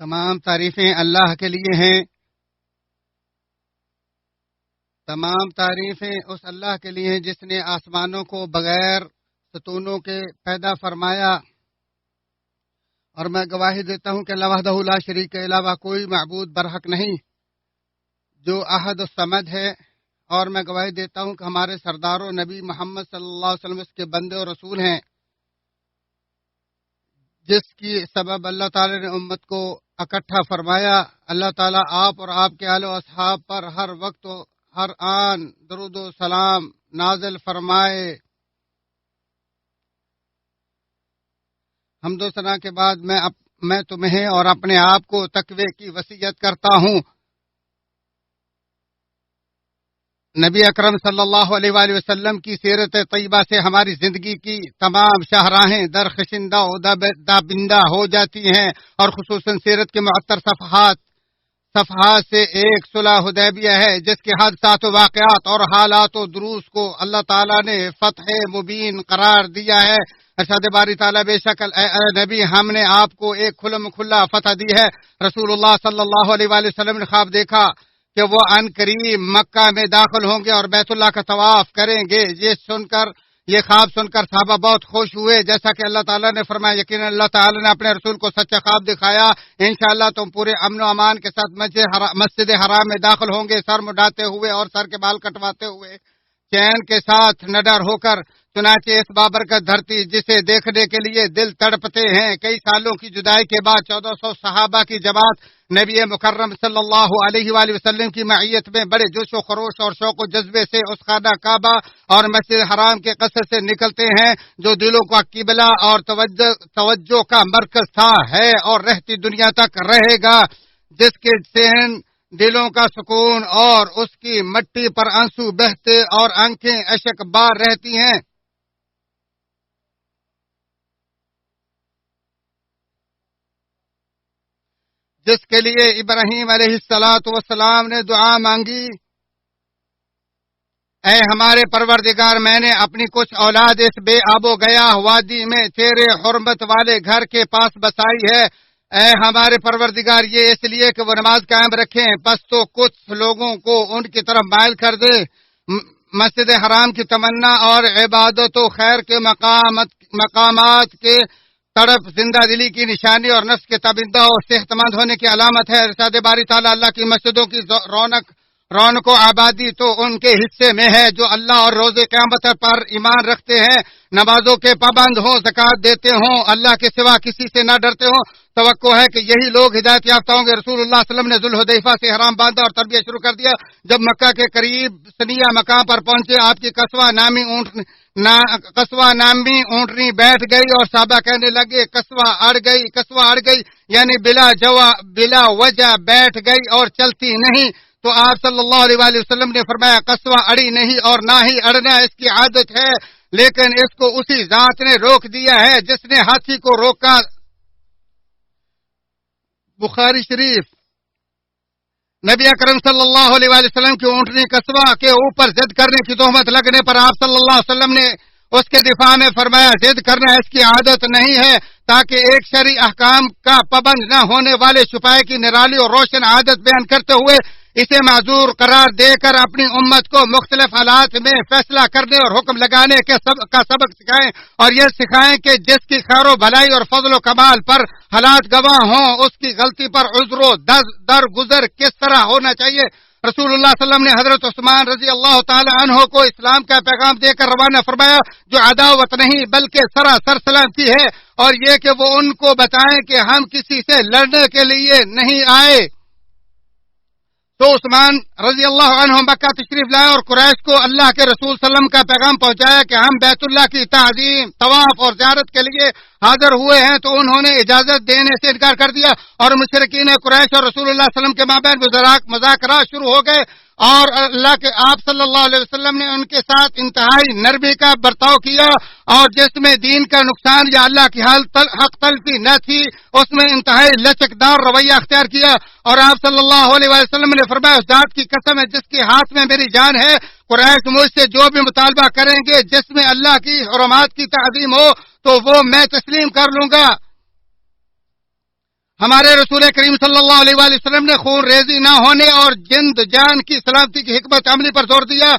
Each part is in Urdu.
تمام تعریفیں اللہ کے لیے ہیں۔ تمام تعریفیں اس اللہ کے لیے ہیں جس نے آسمانوں کو بغیر ستونوں کے پیدا فرمایا، اور میں گواہی دیتا ہوں کہ اللہ وحدہ لا شریک کے علاوہ کوئی معبود برحق نہیں جو احد الصمد ہے، اور میں گواہی دیتا ہوں کہ ہمارے سردار و نبی محمد صلی اللہ علیہ وسلم اس کے بندے اور رسول ہیں، جس کی سبب اللہ تعالی نے امت کو اکٹھا فرمایا۔ اللہ تعالیٰ آپ اور آپ کے آل و اصحاب پر ہر وقت و ہر آن درود و سلام نازل فرمائے۔ حمد و ثنا کے بعد میں تمہیں اور اپنے آپ کو تقوی کی وصیت کرتا ہوں۔ نبی اکرم صلی اللہ علیہ وآلہ وسلم کی سیرت طیبہ سے ہماری زندگی کی تمام شاہراہیں درخشندہ و دابندہ ہو جاتی ہیں، اور خصوصاً سیرت کے معطر صفحات سے ایک صلح حدیبیہ ہے، جس کے حادثات و واقعات اور حالات و دروس کو اللہ تعالیٰ نے فتح مبین قرار دیا ہے۔ ارشاد باری تعالیٰ بے شک اے نبی ہم نے آپ کو ایک کھلم کھلا فتح دی ہے۔ رسول اللہ صلی اللہ علیہ وآلہ وسلم نے خواب دیکھا کہ وہ عن قریب مکہ میں داخل ہوں گے اور بیت اللہ کا طواف کریں گے۔ یہ خواب سن کر صحابہ بہت خوش ہوئے، جیسا کہ اللہ تعالیٰ نے فرمایا یقیناً اللہ تعالیٰ نے اپنے رسول کو سچا خواب دکھایا، انشاءاللہ تم پورے امن و امان کے ساتھ مسجد حرام میں داخل ہوں گے، سر مڈاتے ہوئے اور سر کے بال کٹواتے ہوئے، چین کے ساتھ نڈر ہو کر۔ چنانچہ اس بابرکت دھرتی جسے دیکھنے کے لیے دل تڑپتے ہیں، کئی سالوں کی جدائی کے بعد 1400 صحابہ کی جماعت نبی مکرم صلی اللہ علیہ وآلہ وسلم کی معیت میں بڑے جوش و خروش اور شوق و جذبے سے اس خانہ کعبہ اور مسجد حرام کے قصر سے نکلتے ہیں، جو دلوں کا قبلہ اور توجہ کا مرکز تھا، ہے اور رہتی دنیا تک رہے گا، جس کے ذہن دلوں کا سکون اور اس کی مٹی پر آنسو بہتے اور آنکھیں اشک بار رہتی ہیں۔ جس کے لیے ابراہیم علیہ السلام نے دعا مانگی، اے ہمارے پروردگار میں نے اپنی کچھ اولاد اس بے آب و گیاہ وادی میں تیرے حرمت والے گھر کے پاس بسائی ہے، اے ہمارے پروردگار یہ اس لیے کہ وہ نماز قائم رکھیں، پس تو کچھ لوگوں کو ان کی طرف مائل کر دے۔ مسجد حرام کی تمنا اور عبادت و خیر کے مقامات کے طرف زندہ دلی کی نشانی اور نفس کے تابندہ اور صحت مند ہونے کی علامت ہے۔ ارشاد باری تعالیٰ اللہ کی مسجدوں کی رونق و آبادی تو ان کے حصے میں ہے جو اللہ اور روز قیامت پر ایمان رکھتے ہیں، نمازوں کے پابند ہوں، زکوٰۃ دیتے ہوں، اللہ کے سوا کسی سے نہ ڈرتے ہوں۔ توقع ہے کہ یہی لوگ ہدایت یافتہ ہوں گے۔ رسول اللہ صلی اللہ علیہ وسلم نے ذوالحلیفہ سے احرام باندھا اور تلبیہ شروع کر دیا۔ جب مکہ کے قریب سنیہ مقام پر پہنچے، آپ کی قصوہ نامی اونٹنی بیٹھ گئی اور صحابہ کہنے لگے قصوہ اڑ گئی، یعنی بلا وجہ بیٹھ گئی اور چلتی نہیں۔ تو آپ صلی اللہ علیہ وآلہ وسلم نے فرمایا قصوہ اڑی نہیں اور نہ ہی اڑنا اس کی عادت ہے، لیکن اس کو اسی ذات نے روک دیا ہے جس نے ہاتھی کو روکا۔ بخاری شریف۔ نبی اکرم صلی اللہ علیہ وآلہ وسلم کی اونٹنی قصوہ کے اوپر ضد کرنے کی تہمت لگنے پر آپ صلی اللہ علیہ وسلم نے اس کے دفاع میں فرمایا ضد کرنا اس کی عادت نہیں ہے، تاکہ ایک شرعی احکام کا پابند نہ ہونے والے شفائے کی نرالی اور روشن عادت بیان کرتے ہوئے اسے معذور قرار دے کر اپنی امت کو مختلف حالات میں فیصلہ کرنے اور حکم لگانے کا سبق سکھائیں، اور یہ سکھائیں کہ جس کی خیر و بھلائی اور فضل و کمال پر حالات گواہ ہوں، اس کی غلطی پر عذر و درگزر کس طرح ہونا چاہیے۔ رسول اللہ صلی اللہ علیہ وسلم نے حضرت عثمان رضی اللہ تعالی عنہ کو اسلام کا پیغام دے کر روانہ فرمایا، جو عداوت نہیں بلکہ سراسر سلامتی ہے، اور یہ کہ وہ ان کو بتائیں کہ ہم کسی سے لڑنے کے لیے نہیں آئے۔ تو عثمان رضی اللہ عنہ مکہ تشریف لائے اور قریش کو اللہ کے رسول صلی اللہ علیہ وسلم کا پیغام پہنچایا کہ ہم بیت اللہ کی تعظیم، طواف اور زیارت کے لیے حاضر ہوئے ہیں، تو انہوں نے اجازت دینے سے انکار کر دیا، اور مشرکین قریش اور رسول اللہ صلی اللہ علیہ وسلم کے مابین مذاکرات شروع ہو گئے، اور اللہ کے آپ صلی اللہ علیہ وسلم نے ان کے ساتھ انتہائی نرمی کا برتاؤ کیا، اور جس میں دین کا نقصان یا اللہ کی حق تلفی نہ تھی اس میں انتہائی لچکدار رویہ اختیار کیا، اور آپ صلی اللہ علیہ وسلم نے فرمایا اس ذات کی قسم ہے جس کے ہاتھ میں میری جان ہے، قریش مجھ سے جو بھی مطالبہ کریں گے جس میں اللہ کی حرمات کی تعظیم ہو تو وہ میں تسلیم کر لوں گا۔ ہمارے رسول کریم صلی اللہ علیہ وآلہ وسلم نے خون ریزی نہ ہونے اور جند جان کی سلامتی کی حکمت عملی پر زور دیا.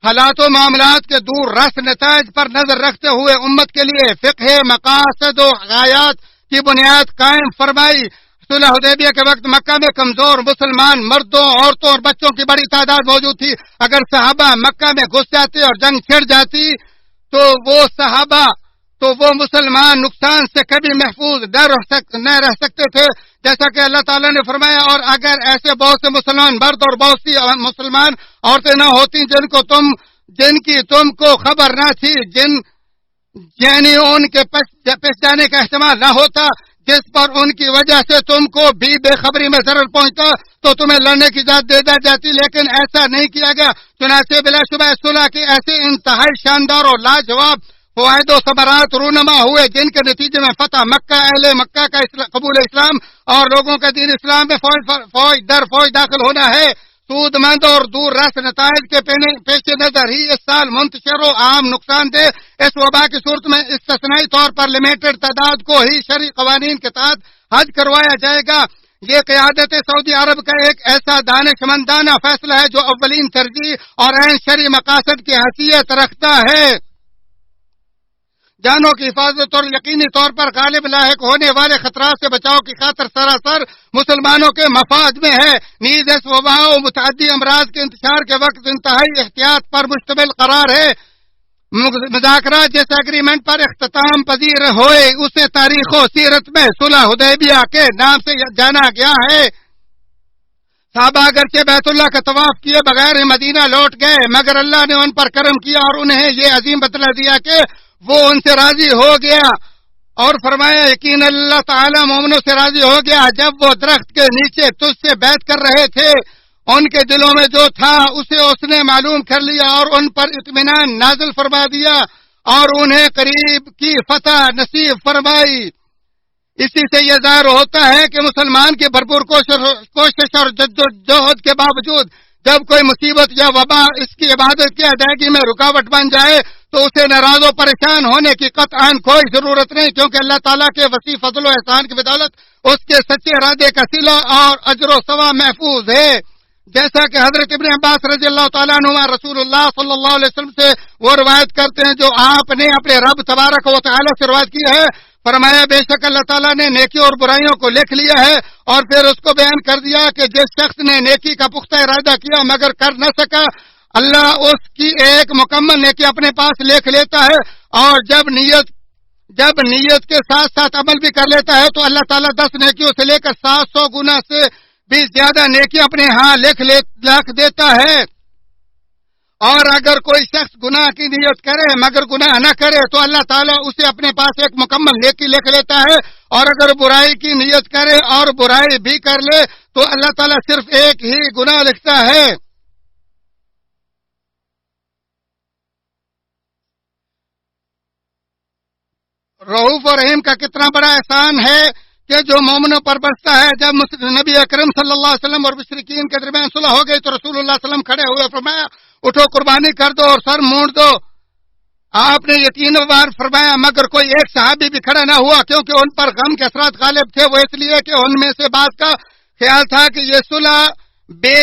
حالات و معاملات کے دور رس نتائج پر نظر رکھتے ہوئے امت کے لیے فقہ مقاصد و غایات کی بنیاد قائم فرمائی. صلح حدیبیہ کے وقت مکہ میں کمزور مسلمان مردوں عورتوں اور بچوں کی بڑی تعداد موجود تھی. اگر صحابہ مکہ میں گھس جاتے اور جنگ چھڑ جاتی تو وہ مسلمان نقصان سے کبھی محفوظ نہ رہ سکتے تھے، جیسا کہ اللہ تعالیٰ نے فرمایا. اور اگر ایسے بہت سے مسلمان مرد اور بہت سی مسلمان عورتیں نہ ہوتی جن کی تم کو خبر نہ تھی، یعنی ان کے پس جانے کا احتمال نہ ہوتا، جس پر ان کی وجہ سے تم کو بھی بے خبری میں ضرر پہنچتا، تو تمہیں لڑنے کی اجازت دے دی جاتی، لیکن ایسا نہیں کیا گیا. چنانچہ بلا شبہ صلح کے ایسے انتہائی شاندار اور لاجواب فوائد و ثمرات رونما ہوئے، جن کے نتیجے میں فتح مکہ، اہل مکہ کا قبول اسلام اور لوگوں کا دین اسلام میں فوج در فوج داخل ہونا ہے. سود مند اور دور رس نتائج کے پیش نظر ہی اس سال منتشر و عام نقصان دہ اس وبا کی صورت میں استثنائی طور پر لمیٹڈ تعداد کو ہی شرعی قوانین کے تحت حج کروایا جائے گا. یہ قیادت سعودی عرب کا ایک ایسا دانشمندانہ فیصلہ ہے جو اولین ترجیح اور عین شرعی مقاصد کی حیثیت رکھتا ہے. جانوں کی حفاظت اور یقینی طور پر غالب لاحق ہونے والے خطرات سے بچاؤ کی خاطر سراسر مسلمانوں کے مفاد میں ہے. نیز اس وبا و متعدی امراض کے انتشار کے وقت انتہائی احتیاط پر مشتمل قرار ہے. مذاکرات جس ایگریمنٹ پر اختتام پذیر ہوئے اسے تاریخ و سیرت میں صلح حدیبیہ کے نام سے جانا گیا ہے. صحابہ اگرچہ بیت اللہ کا طواف کیے بغیر مدینہ لوٹ گئے، مگر اللہ نے ان پر کرم کیا اور انہیں یہ عظیم بدلہ دیا کہ وہ ان سے راضی ہو گیا اور فرمایا یقین اللہ تعالیٰ مومنوں سے راضی ہو گیا. جب وہ درخت کے نیچے تجھ سے بیعت کر رہے تھے، ان کے دلوں میں جو تھا اسے اس نے معلوم کر لیا اور ان پر اطمینان نازل فرما دیا اور انہیں قریب کی فتح نصیب فرمائی. اسی سے یہ ظاہر ہوتا ہے کہ مسلمان کی بھرپور کوشش اور جدوجہد کے باوجود جب کوئی مصیبت یا وبا اس کی عبادت کی ادائیگی میں رکاوٹ بن جائے تو اسے ناراض و پریشان ہونے کی قطعاً کوئی ضرورت نہیں، کیونکہ اللہ تعالیٰ کے وسیع فضل و احسان کی بدولت اس کے سچے ارادے کا صلہ اور اجر و ثواب محفوظ ہے. جیسا کہ حضرت ابن عباس رضی اللہ تعالیٰ عنہ رسول اللہ صلی اللہ علیہ وسلم سے وہ روایت کرتے ہیں جو آپ نے اپنے رب تبارک و تعالیٰ سے روایت کی ہے. فرمایا بے شک اللہ تعالیٰ نے نیکی اور برائیوں کو لکھ لیا ہے اور پھر اس کو بیان کر دیا کہ جس شخص نے نیکی کا پختہ ارادہ کیا مگر کر نہ سکا، اللہ اس کی ایک مکمل نیکی اپنے پاس لکھ لیتا ہے، اور جب نیت کے ساتھ ساتھ عمل بھی کر لیتا ہے تو اللہ تعالیٰ 10 نیکیوں سے لے کر 700 گنا سے بھی زیادہ نیکی اپنے ہاں لکھ دیتا ہے. اور اگر کوئی شخص گناہ کی نیت کرے مگر گناہ نہ کرے تو اللہ تعالیٰ اسے اپنے پاس ایک مکمل نیکی لکھ لیتا ہے، اور اگر برائی کی نیت کرے اور برائی بھی کر لے تو اللہ تعالیٰ صرف ایک ہی گناہ لکھتا ہے. رؤوف اور رحیم کا کتنا بڑا احسان ہے کہ جو مومنوں پر برستا ہے. جب نبی اکرم صلی اللہ علیہ وسلم اور مشرکین کے درمیان صلح ہو گئی تو رسول اللہ صلی اللہ علیہ وسلم کھڑے ہوئے فرمایا اٹھو قربانی کر دو اور سر مونڈ دو. آپ نے یہ 3 بار فرمایا مگر کوئی ایک صحابی بھی کھڑا نہ ہوا، کیونکہ ان پر غم کے اثرات غالب تھے. وہ اس لیے کہ ان میں سے بعض کا خیال تھا کہ یہ صلح بے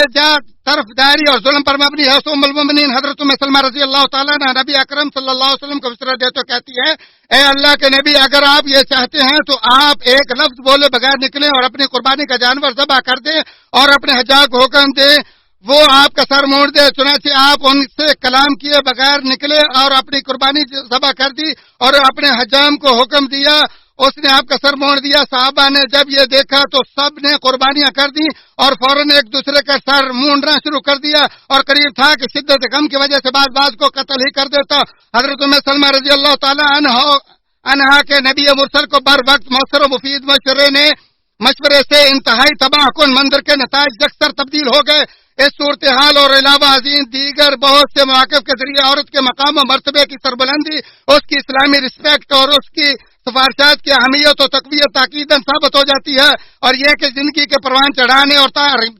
جا طرفداری اور ظلم پر مبنی ہے. ام المؤمنین حضرت ام سلمہ رضی اللہ تعالیٰ نے نبی اکرم صلی اللہ علیہ وسلم کو بشرا دے تو کہتی ہے اے اللہ کے نبی اگر آپ یہ چاہتے ہیں تو آپ ایک لفظ بولے بغیر نکلیں اور اپنی قربانی کا جانور ذبح کر دیں اور اپنے حجاج کو حکم دیں وہ آپ کا سر موڑ دے. چنانچہ آپ ان سے کلام کیے بغیر نکلے اور اپنی قربانی ذبح کر دی اور اپنے حجام کو حکم دیا، اس نے آپ کا سر موڑ دیا. صحابہ نے جب یہ دیکھا تو سب نے قربانیاں کر دی اور فوراً ایک دوسرے کا سر مونڈنا شروع کر دیا، اور قریب تھا کہ شدت غم کی وجہ سے بعض کو قتل ہی کر دیتا. حضرت ام سلمہ رضی اللہ تعالی عنہا کے نبی مرسل کو بر وقت مؤثر و مفید مشورے سے انتہائی تباہ کن منظر کے نتائج یکسر تبدیل ہو گئے. اس صورتحال اور علاوہ ازیں دیگر بہت سے مواقف کے ذریعے عورت کے مقام و مرتبے کی سربلندی، اس کی اسلامی رسپیکٹ اور اس کی سفارشات کی اہمیت و تقویت تاکیداً ثابت ہو جاتی ہے. اور یہ کہ زندگی کے پروان چڑھانے اور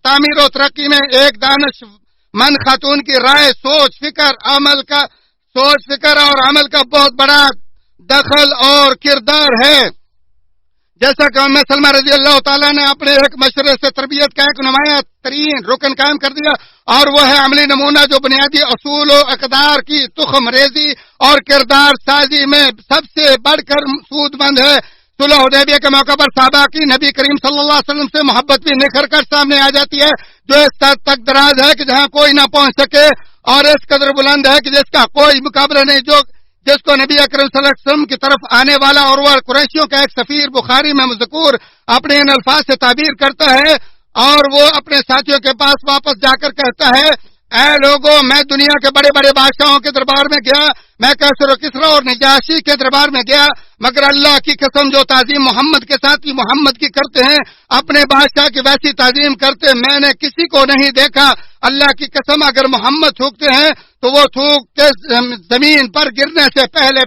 تعمیر و ترقی میں ایک دانش مند خاتون کی رائے سوچ فکر اور عمل کا بہت بڑا دخل اور کردار ہے. جیسا کہ ام سلمہ رضی اللہ تعالیٰ نے اپنے ایک مشورے سے تربیت کا ایک نمایاں ترین رکن قائم کر دیا، اور وہ ہے عملی نمونہ جو بنیادی اصول و اقدار کی تخم ریزی اور کردار سازی میں سب سے بڑھ کر سود مند ہے۔ صلح حدیبیہ کے موقع پر صحابہ کی نبی کریم صلی اللہ علیہ وسلم سے محبت بھی نکھر کر سامنے آ جاتی ہے، جو اس حد تک دراز ہے کہ جہاں کوئی نہ پہنچ سکے، اور اس قدر بلند ہے کہ جس کا کوئی مقابلہ نہیں، جس کو نبی اکرم صلی اللہ علیہ وسلم کی طرف آنے والا اور وہ قریشیوں کا ایک سفیر بخاری میں مذکور اپنے ان الفاظ سے تعبیر کرتا ہے، اور وہ اپنے ساتھیوں کے پاس واپس جا کر کہتا ہے، اے لوگوں، میں دنیا کے بڑے بڑے بادشاہوں کے دربار میں گیا، میں کیسر و کسرا اور نجاشی کے دربار میں گیا، مگر اللہ کی قسم جو تعظیم محمد کے ساتھ ہی محمد کی کرتے ہیں، اپنے بادشاہ کی ویسی تعظیم کرتے میں نے کسی کو نہیں دیکھا۔ اللہ کی قسم اگر محمد تھوکتے ہیں تو وہ تھوک کے زمین پر گرنے سے پہلے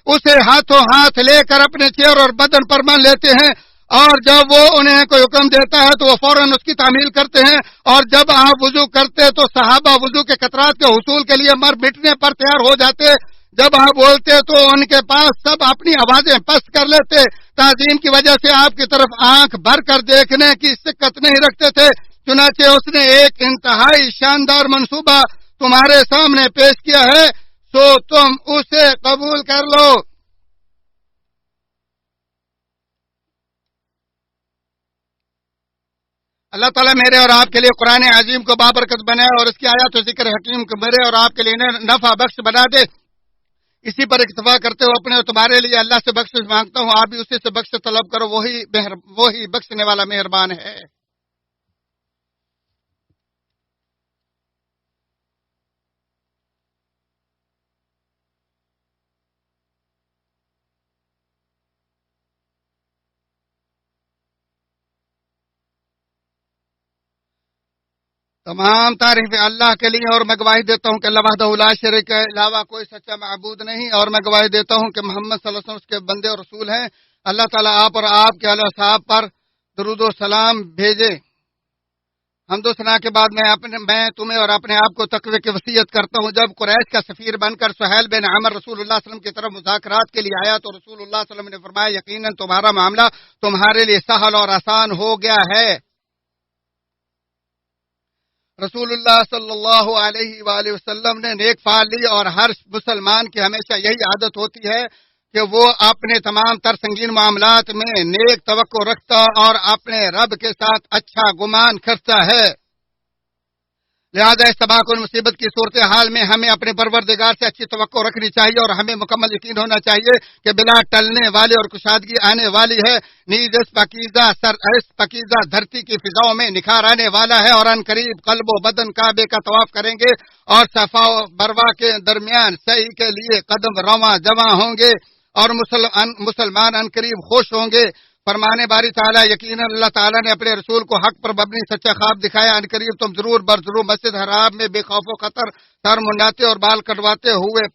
اسے ہاتھوں ہاتھ لے کر اپنے چہر اور بدن پر مان لیتے ہیں، اور جب وہ انہیں کوئی حکم دیتا ہے تو وہ فوراً اس کی تعمیل کرتے ہیں، اور جب آپ وضو کرتے تو صحابہ وضو کے قطرات کے حصول کے لیے مر مٹنے پر تیار ہو جاتے، جب آپ بولتے تو ان کے پاس سب اپنی آوازیں پست کر لیتے، تعظیم کی وجہ سے آپ کی طرف آنکھ بھر کر دیکھنے کی سکت نہیں رکھتے تھے۔ چنانچہ اس نے ایک انتہائی شاندار منصوبہ تمہارے سامنے پیش کیا ہے، سو تم اسے قبول کر لو۔ اللہ تعالیٰ میرے اور آپ کے لیے قرآن عظیم کو بابرکت بنائے، اور اس کی آیات و ذکر حکیم کو میرے اور آپ کے لیے نفع بخش بنا دے۔ اسی پر اکتفا کرتے ہو اپنے اور تمہارے لیے اللہ سے بخشش مانگتا ہوں، آپ بھی اسی سے بخش طلب کرو، وہی بخشنے والا مہربان ہے۔ تمام تعریف اللہ کے لیے، اور میں گواہی دیتا ہوں کہ اللہ وحدہ لا شریک کے علاوہ کوئی سچا معبود نہیں، اور میں گواہی دیتا ہوں کہ محمد صلی اللہ علیہ وسلم اس کے بندے اور رسول ہیں۔ اللہ تعالیٰ آپ اور آپ کے اہل و صحاب پر درود و سلام بھیجے۔ حمد و ثنا کے بعد میں تمہیں اور اپنے آپ کو تقوی کی وصیت کرتا ہوں۔ جب قریش کا سفیر بن کر سہیل بن عمر رسول اللہ صلی اللہ علیہ وسلم کی طرف مذاکرات کے لیے آیا تو رسول اللہ صلی اللہ علیہ وسلم نے فرمایا، یقیناً تمہارا معاملہ تمہارے لیے سہل اور آسان ہو گیا ہے۔ رسول اللہ صلی اللہ علیہ وآلہ وسلم نے نیک فعلی، اور ہر مسلمان کی ہمیشہ یہی عادت ہوتی ہے کہ وہ اپنے تمام تر سنگین معاملات میں نیک توقع رکھتا اور اپنے رب کے ساتھ اچھا گمان کرتا ہے۔ لہذا اس تباہ کن مصیبت کی صورتحال میں ہمیں اپنے پروردگار سے اچھی توقع رکھنی چاہیے، اور ہمیں مکمل یقین ہونا چاہیے کہ بلا ٹلنے والی اور کشادگی آنے والی ہے۔ نیز اس پاکیزہ دھرتی کی فضاؤں میں نکھار آنے والا ہے، اور ان قریب قلب و بدن کعبے کا طواف کریں گے، اور صفا و مروا کے درمیان سعی کے لیے قدم رواں جواں ہوں گے، اور مسلمان ان قریب خوش ہوں گے۔ فرمانے باری تعالیٰ، یقیناً اللہ تعالیٰ نے اپنے رسول کو حق پر مبنی سچا خواب دکھایا، ان قریب تم ضرور مسجد حرام میں بے خوف و خطر سر منڈاتے اور بال کٹواتے ہوئے